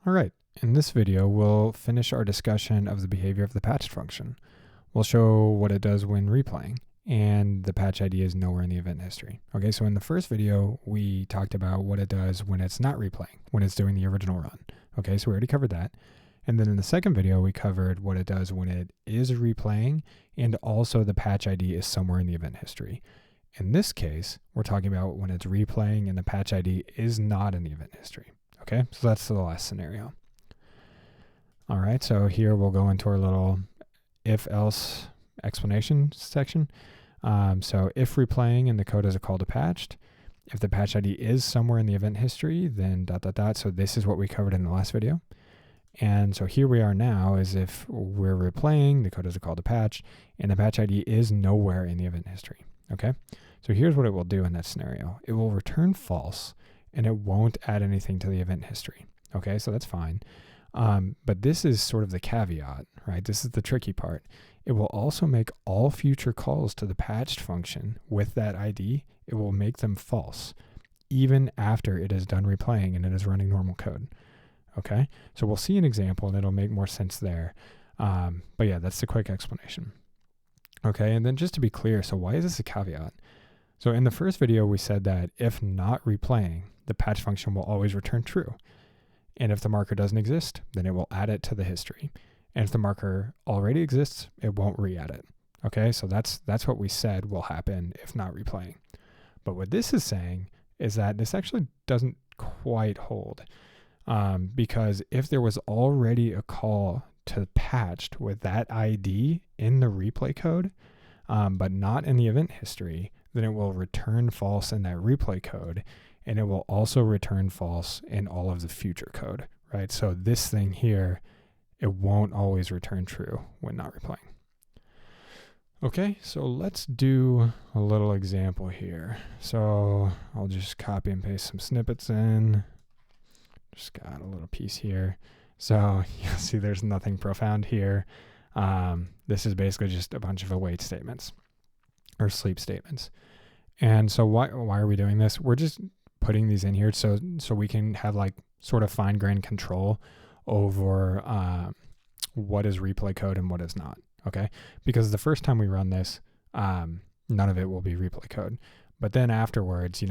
All right, in this video, we'll finish our discussion of the behavior of the patched function. We'll show what it does when replaying, and the patch ID is nowhere in the event history. Okay, so in the first video, we talked about what it does when it's not replaying, when it's doing the original run. Okay, so we already covered that. And then in the second video, we covered what it does when it is replaying, and also the patch ID is somewhere in the event history. In this case, we're talking about when it's replaying and the patch ID is not in the event history. Okay, so that's the last scenario. All right, so here we'll go into our little if-else explanation section. So if replaying and the code is a call to patched, if the patch ID is somewhere in the event history, then ... So this is what we covered in the last video. And so here we are now is if we're replaying, the code is a call to patch, and the patch ID is nowhere in the event history. Okay, so here's what it will do in that scenario. It will return false, and it won't add anything to the event history. Okay, so that's fine. But this is sort of the caveat, right? This is the tricky part. It will also make all future calls to the patched function with that ID, it will make them false, even after it is done replaying and it is running normal code. Okay, so we'll see an example and it'll make more sense there. But yeah, that's the quick explanation. Okay, and then just to be clear, so why is this a caveat? So in the first video, we said that if not replaying, the patch function will always return true. And if the marker doesn't exist, then it will add it to the history. And if the marker already exists, it won't re-add it. Okay, so that's what we said will happen if not replaying. But what this is saying is that this actually doesn't quite hold. Because if there was already a call to patched with that ID in the replay code, but not in the event history, then it will return false in that replay code, and it will also return false in all of the future code, right? So this thing here, it won't always return true when not replaying. Okay, so let's do a little example here. So I'll just copy and paste some snippets in. Just got a little piece here. So you'll see there's nothing profound here. This is basically just a bunch of await statements or sleep statements. And so why are we doing this? We're just putting these in here so we can have like sort of fine-grained control over what is replay code and what is not. Okay, because the first time we run this, none of it will be replay code. But then afterwards,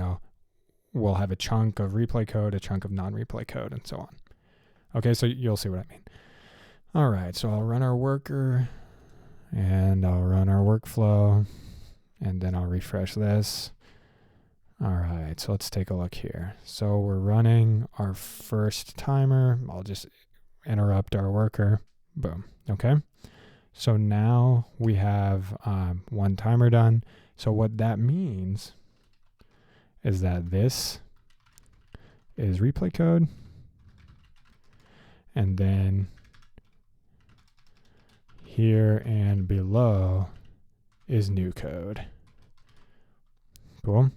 we'll have a chunk of replay code, a chunk of non-replay code, and so on. Okay, so you'll see what I mean. All right, so I'll run our worker, and I'll run our workflow, and then I'll refresh this. All right, so let's take a look here. So we're running our first timer. I'll just interrupt our worker. Boom, okay? So now we have one timer done. So what that means is that this is replay code, and then here and below is new code. Cool.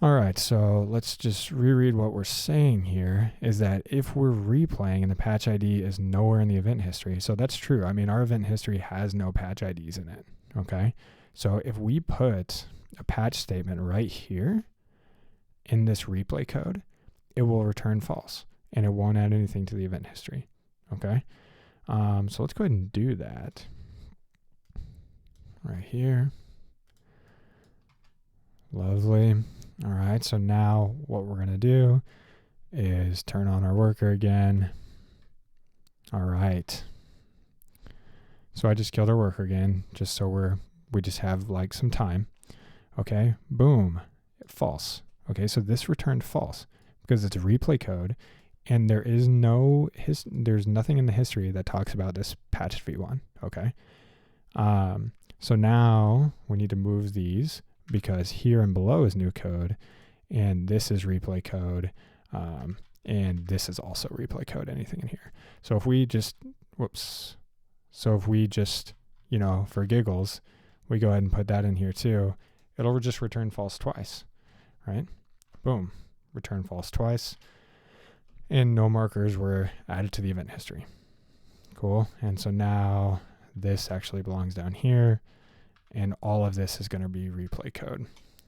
All right, so let's just reread what we're saying here is that if we're replaying and the patch ID is nowhere in the event history, so that's true. I mean, our event history has no patch IDs in it, okay? So if we put a patch statement right here in this replay code, it will return false and it won't add anything to the event history. Okay. So let's go ahead and do that right here. Lovely. All right. So now what we're going to do is turn on our worker again. All right. So I just killed our worker again, just so we just have like some time. Okay. Boom. False. Okay. So this returned false because it's a replay code and there is there's nothing in the history that talks about this patched v1. Okay. So now we need to move these because here and below is new code and this is replay code. And this is also replay code, anything in here. So if we just, for giggles, we go ahead and put that in here too, it'll just return false twice, right? Boom, return false twice. And no markers were added to the event history. Cool. And so now this actually belongs down here and all of this is going to be replay code,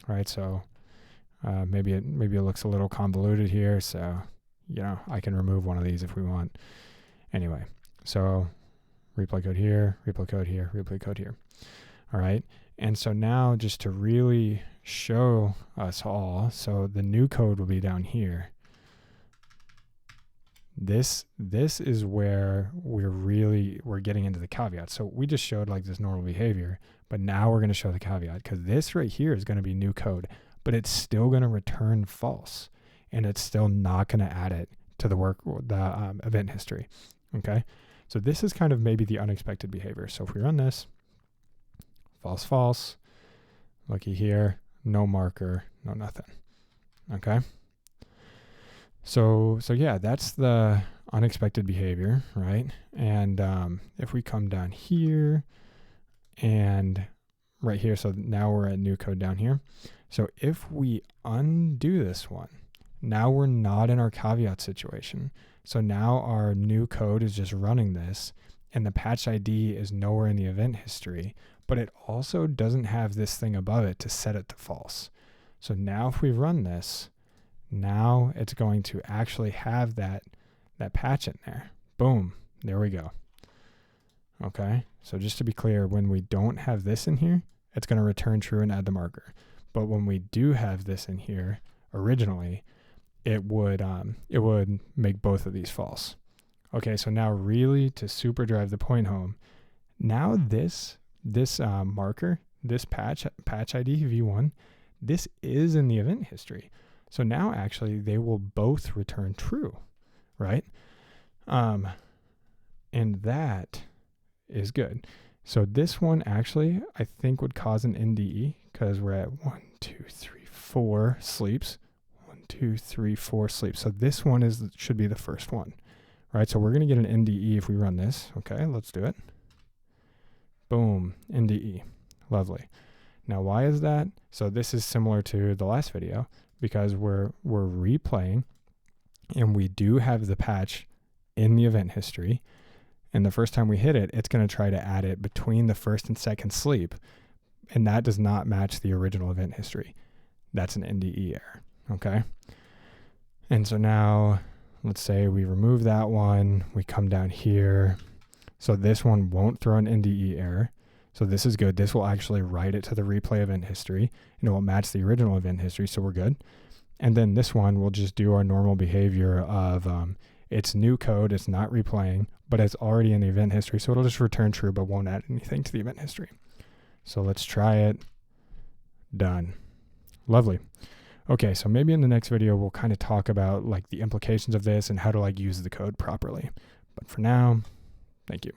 right? So maybe it looks a little convoluted here. So I can remove one of these if we want. Anyway, so replay code here, replay code here, replay code here. All right. And so now just to really show us all, so the new code will be down here. This is where we're getting into the caveat. So we just showed like this normal behavior, but now we're going to show the caveat, because this right here is going to be new code, but it's still going to return false, and it's still not going to add it to the event history. Okay. So this is kind of maybe the unexpected behavior. So if we run this, false, false, looky here, no marker, no nothing. Okay. So yeah, that's the unexpected behavior, right? And if we come down here and right here, so now we're at new code down here. So if we undo this one, now we're not in our caveat situation. So now our new code is just running this, and the patch ID is nowhere in the event history, but it also doesn't have this thing above it to set it to false. So now if we run this, now it's going to actually have that patch in there. Boom, there we go. Okay, so just to be clear, when we don't have this in here, it's going to return true and add the marker. But when we do have this in here originally, it would make both of these false. Okay, so now really to super drive the point home, now this marker, this patch ID v1, this is in the event history. So now actually they will both return true, right? And that is good. So this one actually I think would cause an NDE, because we're at 1, 2, 3, 4 sleeps. 1, 2, 3, 4 sleeps. So this one should be the first one, right? So we're going to get an NDE if we run this. Okay, let's do it. Boom, NDE. Lovely. Now why is that? So this is similar to the last video, because we're replaying and we do have the patch in the event history. And the first time we hit it, it's going to try to add it between the first and second sleep. And that does not match the original event history. That's an NDE error. Okay. And so now let's say we remove that one. We come down here. So this one won't throw an NDE error. So this is good. This will actually write it to the replay event history, and it will match the original event history. So we're good. And then this one will just do our normal behavior of it's new code. It's not replaying, but it's already in the event history. So it'll just return true, but won't add anything to the event history. So let's try it. Done. Lovely. Okay. So maybe in the next video, we'll kind of talk about like the implications of this and how to like use the code properly. But for now, thank you.